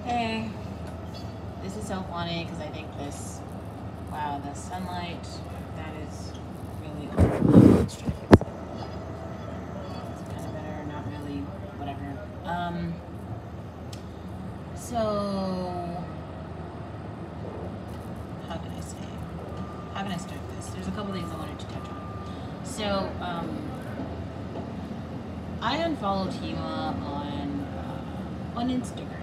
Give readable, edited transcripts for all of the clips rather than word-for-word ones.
Hey, this is so funny because I think this, wow, the sunlight, that is really overwhelming. Let's try to fix it. It's kind of better, not really, whatever. So, how can I say? How can I start this? There's a couple things I wanted to touch on. So, I unfollowed Hema on Instagram.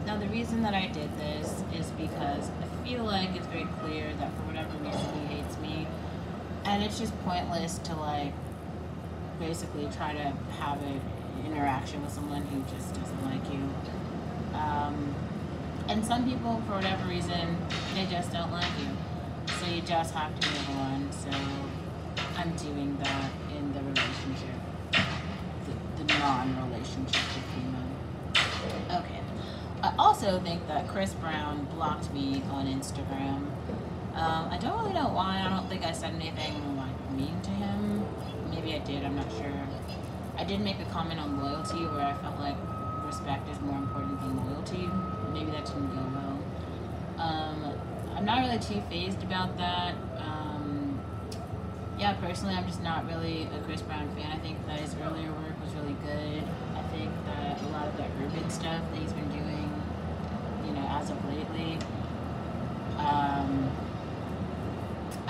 Now, the reason that I did this is because I feel like it's very clear that for whatever reason he hates me, and it's just pointless to like basically try to have an interaction with someone who just doesn't like you. And some people, for whatever reason, they just don't like you, so you just have to move on. So I'm doing that in the relationship, the non-relationship with Hema. Okay. I also think that Chris Brown blocked me on Instagram. I don't really know why. I don't think I said anything like mean to him. Maybe I did, I'm not sure. I did make a comment on loyalty where I felt like respect is more important than loyalty. Maybe that didn't go well. I'm not really too fazed about that. Yeah, personally, I'm just not really a Chris Brown fan. I think that his earlier work was really good. I think that a lot of the urban stuff that he's been doing, as of lately, I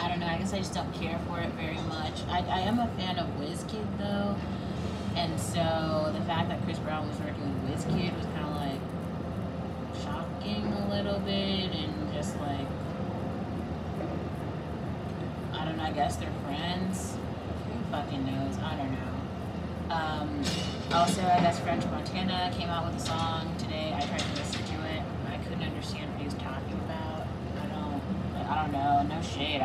don't know, I guess I just don't care for it very much. I am a fan of Wizkid though, and so the fact that Chris Brown was working with Wizkid was kind of like shocking a little bit, and just like, I don't know, I guess they're friends. Who fucking knows? I don't know. Also, I guess French Montana came out with a song today. I tried to listen to it. I couldn't understand what he was talking about. I don't know. No shade.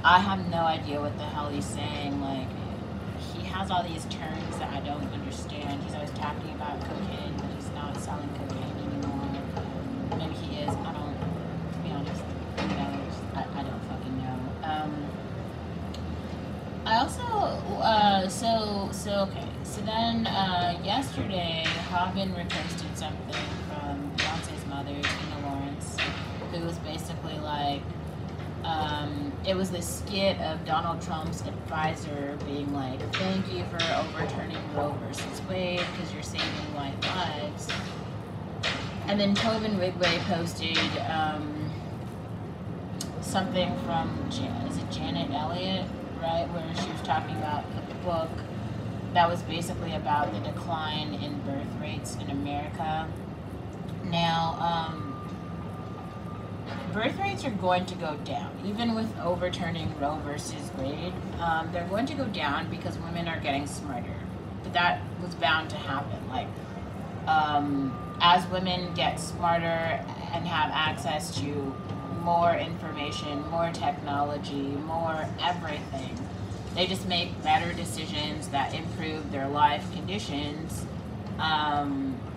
I have no idea what the hell he's saying. Like, he has all these terms that I don't understand. He's always talking about cocaine, but he's not selling cocaine anymore. Maybe he is. I don't. To be honest, who knows? I don't fucking know. I also, okay. So then, yesterday, Robin reposted something from Beyonce's mother, Tina Lawrence, who was basically like, it was this skit of Donald Trump's advisor being like, thank you for overturning Roe versus Wade because you're saving white lives. And then Tobin Wigway posted, something from, is it Janet Elliott? Right, where she was talking about a book that was basically about the decline in birth rates in America. Now, birth rates are going to go down, even with overturning Roe versus Wade. They're going to go down because women are getting smarter. But that was bound to happen. Like, as women get smarter and have access to more information, more technology, more everything, they just make better decisions that improve their life conditions,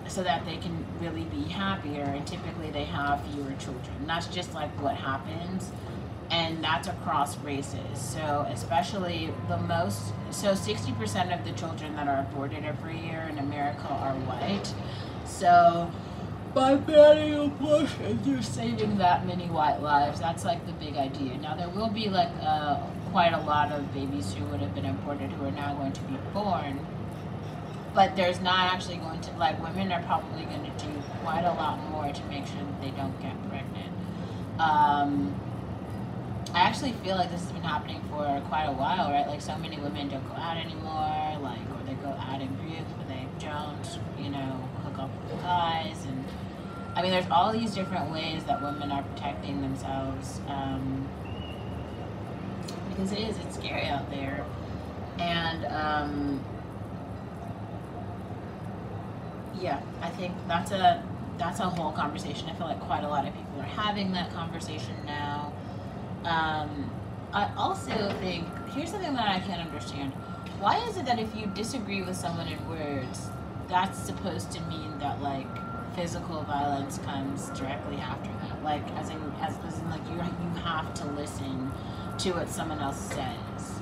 so that they can really be happier, and typically they have fewer children. That's just like what happens, and that's across races. So especially 60% of the children that are aborted every year in America are white. So by banning abortion, you're saving that many white lives. That's like the big idea. Now there will be like quite a lot of babies who would have been aborted who are now going to be born, but there's not actually going to, like, women are probably going to do quite a lot more to make sure that they don't get pregnant. I actually feel like this has been happening for quite a while, right? Like, so many women don't go out anymore, like, or they go out in groups, but they don't, hook up with guys. And I mean, there's all these different ways that women are protecting themselves, because it's scary out there. And yeah, I think that's a whole conversation. I feel like quite a lot of people are having that conversation now. I also think, here's something that I can't understand. Why is it that if you disagree with someone in words, that's supposed to mean that, like, physical violence comes directly after that? Like, as in like, you have to listen to what someone else says.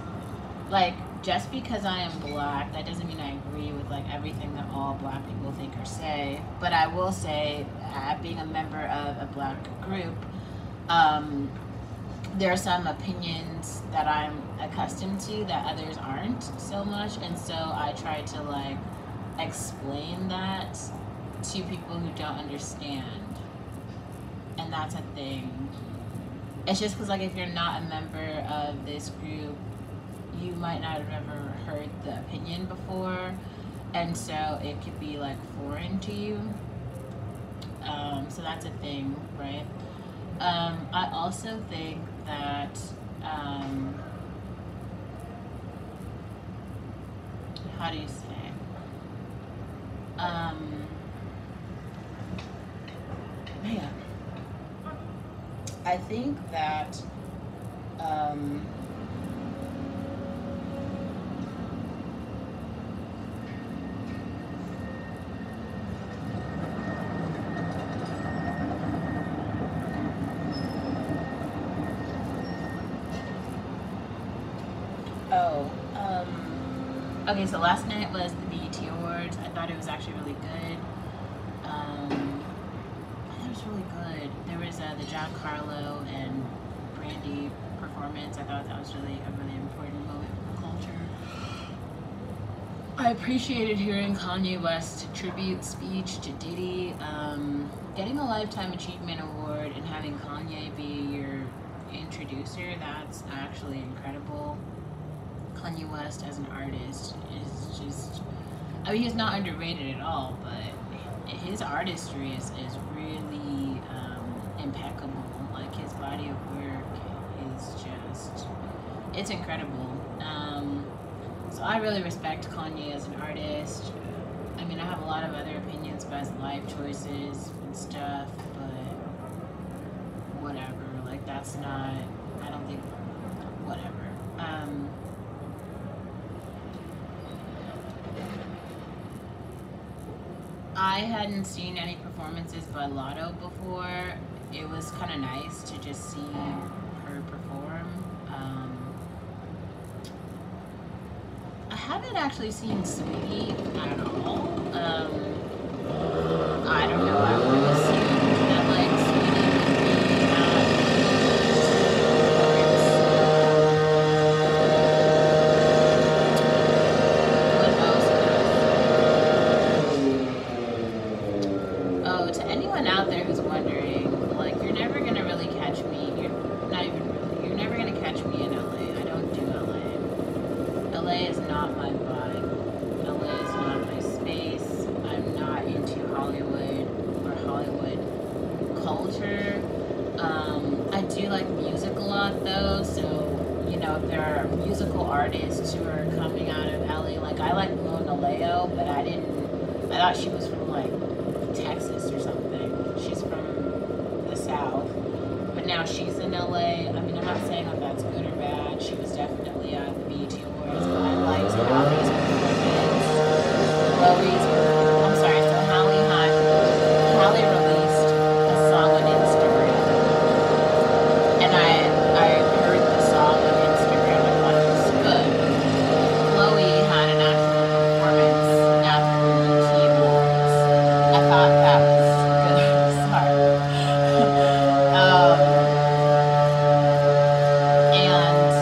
Like, just because I am black, that doesn't mean I agree with like everything that all black people think or say. But I will say, being a member of a black group, um, there are some opinions that I'm accustomed to that others aren't so much, and so I try to like explain that to people who don't understand, and that's a thing. It's just because like if you're not a member of this group, you might not have ever heard the opinion before, and so it could be like foreign to you. So that's a thing, right? I also think that how do you say? Man, I think that um, oh, okay. So last night was the BET Awards. I thought it was actually really good. I thought it was really good. There was the John Carlo and Brandy performance. I thought that was really a really important moment for the culture. I appreciated hearing Kanye West's tribute speech to Diddy. Getting a Lifetime Achievement Award and having Kanye be your introducer, that's actually incredible. Kanye West as an artist is just, I mean, he's not underrated at all, but his artistry is really impeccable. Like his body of work is just, it's incredible. So I really respect Kanye as an artist. I mean, I have a lot of other opinions about his life choices and stuff, but whatever. Like that's not, I don't think, whatever. I hadn't seen any performances by Lotto before. It was kind of nice to just see her perform. I haven't actually seen Sweetie at all. I don't know. I would have assumed that like Sweetie would be Oh, to anyone out there who's wondering, like, you're never gonna really catch me. You're not even really. You're never gonna catch me in LA. I don't do LA. LA is not my vibe. LA is not my space. I'm not into Hollywood or Hollywood culture. I do like music a lot though, so you know, if there are musical artists who are coming out of LA, like I like Mona Leo, but I thought she was from like Texas or something. She's from the South, but now she's in LA. I mean, I'm not saying that that's good or bad. She was definitely at the BET Awards, but I liked Hallie's performance. I'm sorry, so Hallie released a song on Instagram, and I heard the song on Instagram. I thought it was good. Chloe had an actual performance at the BET Awards. I thought that was good. Sorry. And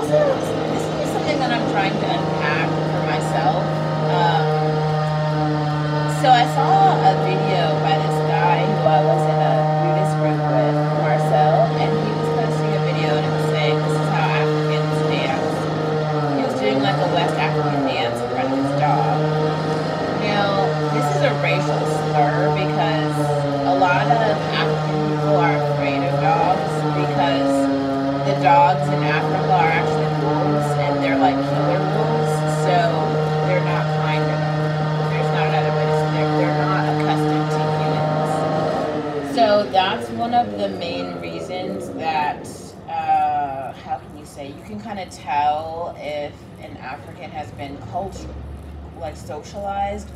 also, this is something that I'm trying to unpack for myself. So I saw a video by this guy who I was in a Buddhist group with, Marcel, and he was posting a video and it was saying this is how Africans dance. He was doing like a West African dance in front of his dog. Now, this is a racial slur because a lot of African people are afraid of dogs because the dogs in Africa are actually wolves and they're like killer wolves, so they're not kind of them. There's not another way to say it. They're not accustomed to humans. So that's one of the main reasons that, how can you say, you can kind of tell if an African has been socialized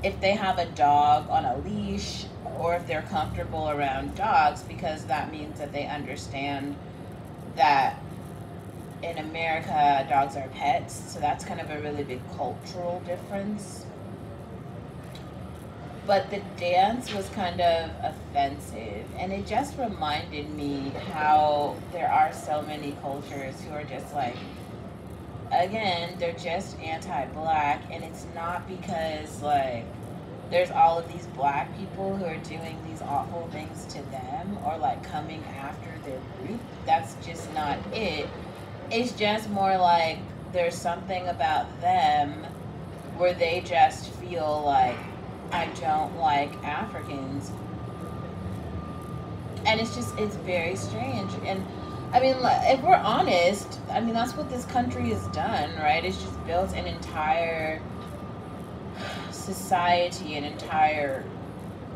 if they have a dog on a leash or if they're comfortable around dogs, because that means that they understand that in America dogs are pets, so that's kind of a really big cultural difference. But the dance was kind of offensive, and it just reminded me how there are so many cultures who are just like, again, they're just anti-black, and it's not because like there's all of these black people who are doing these awful things to them or like coming after their group. That's just not it. It's just more like there's something about them where they just feel like, I don't like Africans. And it's very strange. And I mean, if we're honest, I mean, that's what this country has done, right? It's just built an entire society, an entire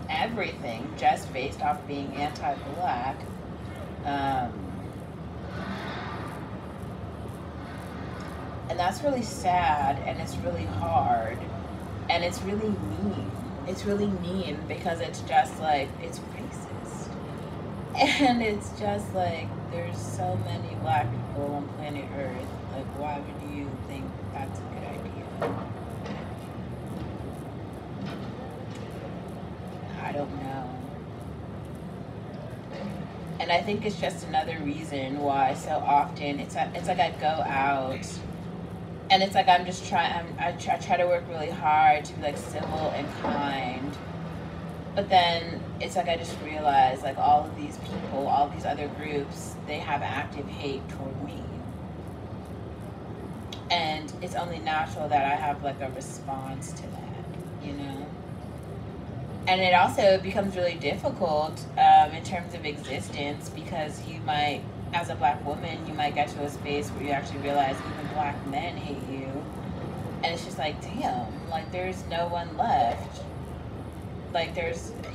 everything just based off being anti-black. And that's really sad, and it's really hard, and it's really mean. It's really mean because it's just like, it's racist. And it's just like, there's so many black people on planet Earth. Like, why would you think that's a good idea? I don't know. And I think it's just another reason why so often it's like I go out and it's like I'm just I try to work really hard to be like civil and kind. But then it's like I just realize like all of these people, all of these other groups, they have active hate toward me. And it's only natural that I have like a response to that, you know? And it also becomes really difficult in terms of existence because you might, as a black woman, you might get to a space where you actually realize even black men hate you. And it's just like, damn, like there's no one left. Like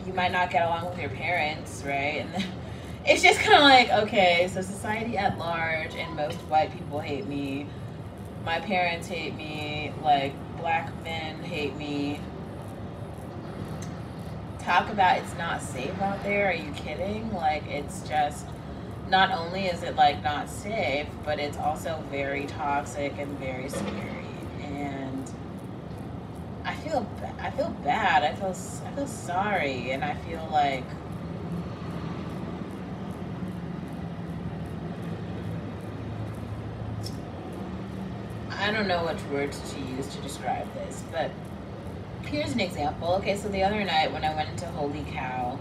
you might not get along with your parents, right? And then it's just kind of like, okay, so society at large and most white people hate me. My parents hate me, like black men hate me. Talk about it's not safe out there, are you kidding? Like it's just, not only is it like not safe, but it's also very toxic and very scary. And I feel bad. I feel sorry, and I feel like I don't know which words to use to describe this, but here's an example. Okay, so the other night when I went into Holy Cow,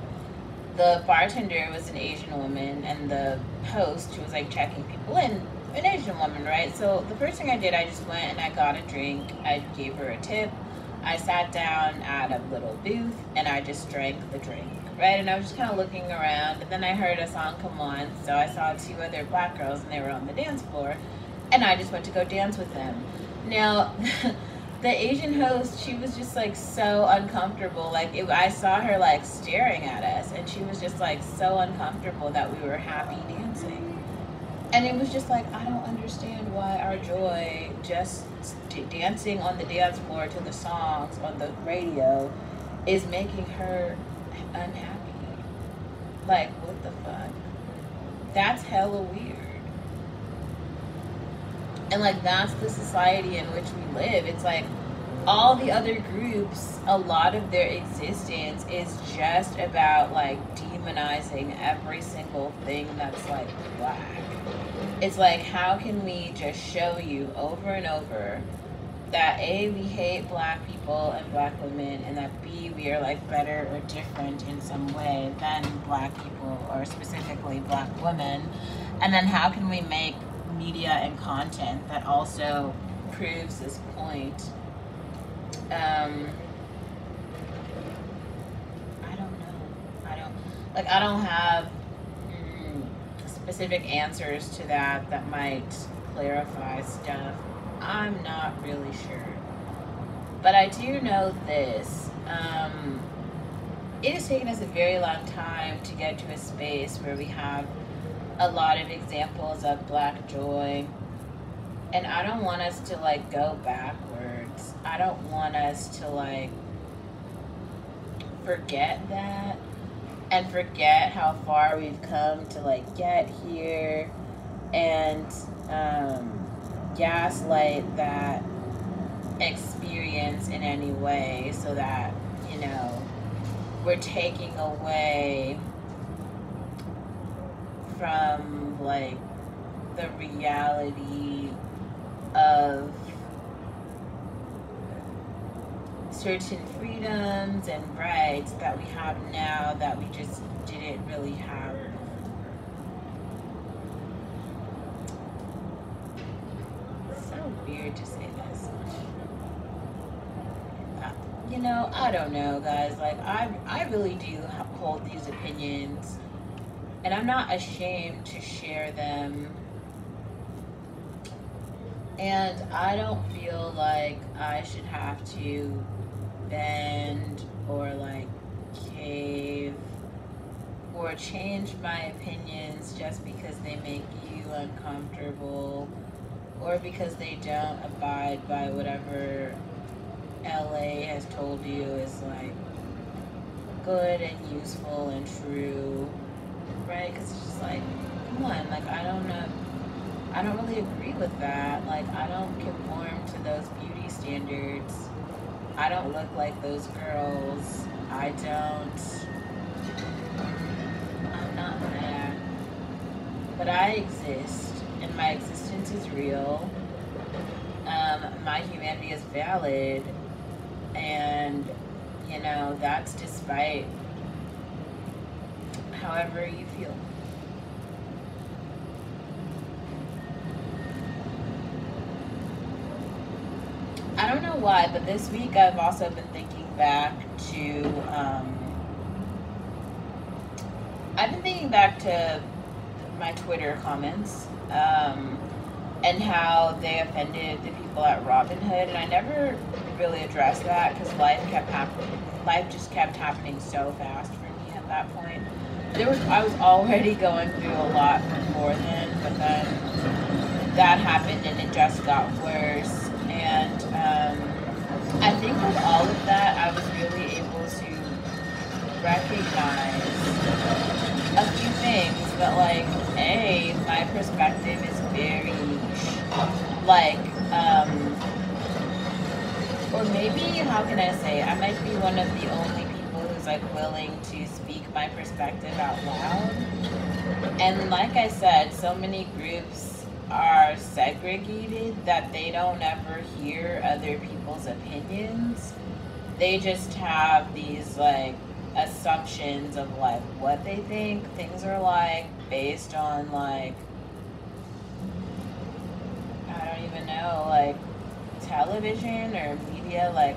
the bartender was an Asian woman, and the host, who was like checking people in, an Asian woman, right? So the first thing I did, I just went and I got a drink. I gave her a tip. I sat down at a little booth and I just drank the drink, right? And I was just kind of looking around, and then I heard a song come on, so I saw two other black girls and they were on the dance floor, and I just went to go dance with them. Now, the Asian host, she was just like so uncomfortable. Like I saw her like staring at us, and she was just like so uncomfortable that we were happy dancing. And it was just like, I don't understand why our joy just dancing on the dance floor to the songs on the radio is making her unhappy. Like, what the fuck? That's hella weird. And like, that's the society in which we live. It's like all the other groups, a lot of their existence is just about like demonizing every single thing that's like black. it's like, how can we just show you over and over that A, we hate black people and black women, and that B, we are like better or different in some way than black people, or specifically black women. And then how can we make media and content that also proves this point? I don't know. I don't have specific answers to that might clarify stuff. I'm not really sure. But I do know this. It has taken us a very long time to get to a space where we have a lot of examples of black joy. And I don't want us to like go backwards. I don't want us to like forget that and forget how far we've come to like get here and gaslight that experience in any way, so that, you know, we're taking away from like the reality of certain freedoms and rights that we have now that we just didn't really have. It's so weird to say this. You know, I don't know, guys. Like, I really do hold these opinions, and I'm not ashamed to share them. And I don't feel like I should have to bend or like cave or change my opinions just because they make you uncomfortable, or because they don't abide by whatever LA has told you is like good and useful and true, right? Because it's just like, come on, like, I don't know. I don't really agree with that. Like, I don't conform to those beauty standards. I don't look like those girls. I'm not there. But I exist, and my existence is real. My humanity is valid, and, you know, that's despite however you feel. I don't know why, but this week I've also been thinking back to, my Twitter comments, and how they offended the people at Robin Hood, and I never really addressed that because life just kept happening so fast for me at that point. I was already going through a lot before then, but then that happened and it just got worse. And I think with all of that, I was really able to recognize a few things. That, like, A, my perspective is very niche. Like, or maybe, how can I say, I might be one of the only people who's like willing to speak my perspective out loud. And like I said, so many groups are segregated that they don't ever hear other people's opinions. They just have these like assumptions of like what they think things are like based on like, I don't even know, like television or media. Like,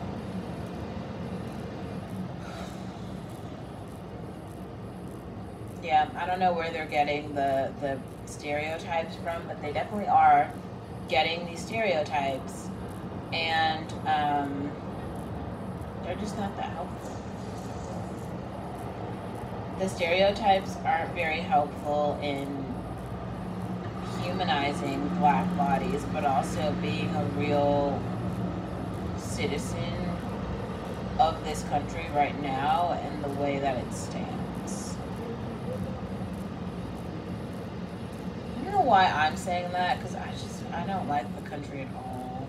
yeah, I don't know where they're getting the stereotypes from, but they definitely are getting these stereotypes, and they're just not that helpful. The stereotypes aren't very helpful in humanizing Black bodies, but also being a real citizen of this country right now and the way that it stands. I don't know why I'm saying that, because I don't like the country at all.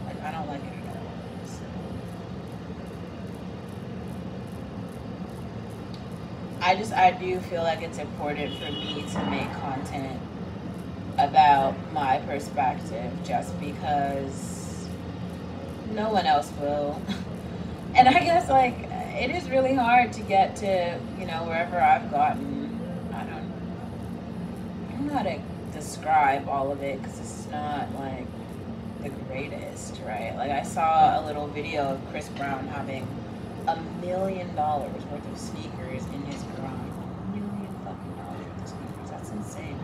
Like, I don't like it at all. So. I do feel like it's important for me to make content content about my perspective just because no one else will. And I guess, like, it is really hard to get to, you know, wherever I've gotten. I don't know how to describe all of it because it's not, like, the greatest, right? Like, I saw a little video of Chris Brown having $1 million worth of sneakers in his garage. $1 million fucking dollars worth of sneakers. That's insane.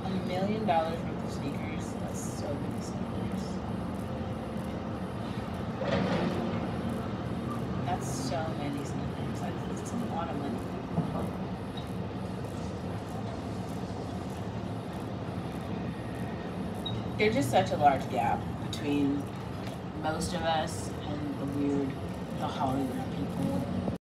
$1 million worth of sneakers. That's so many sneakers. That's so many sneakers. That's a lot of money. There's just such a large gap between most of us and the Hollywood people.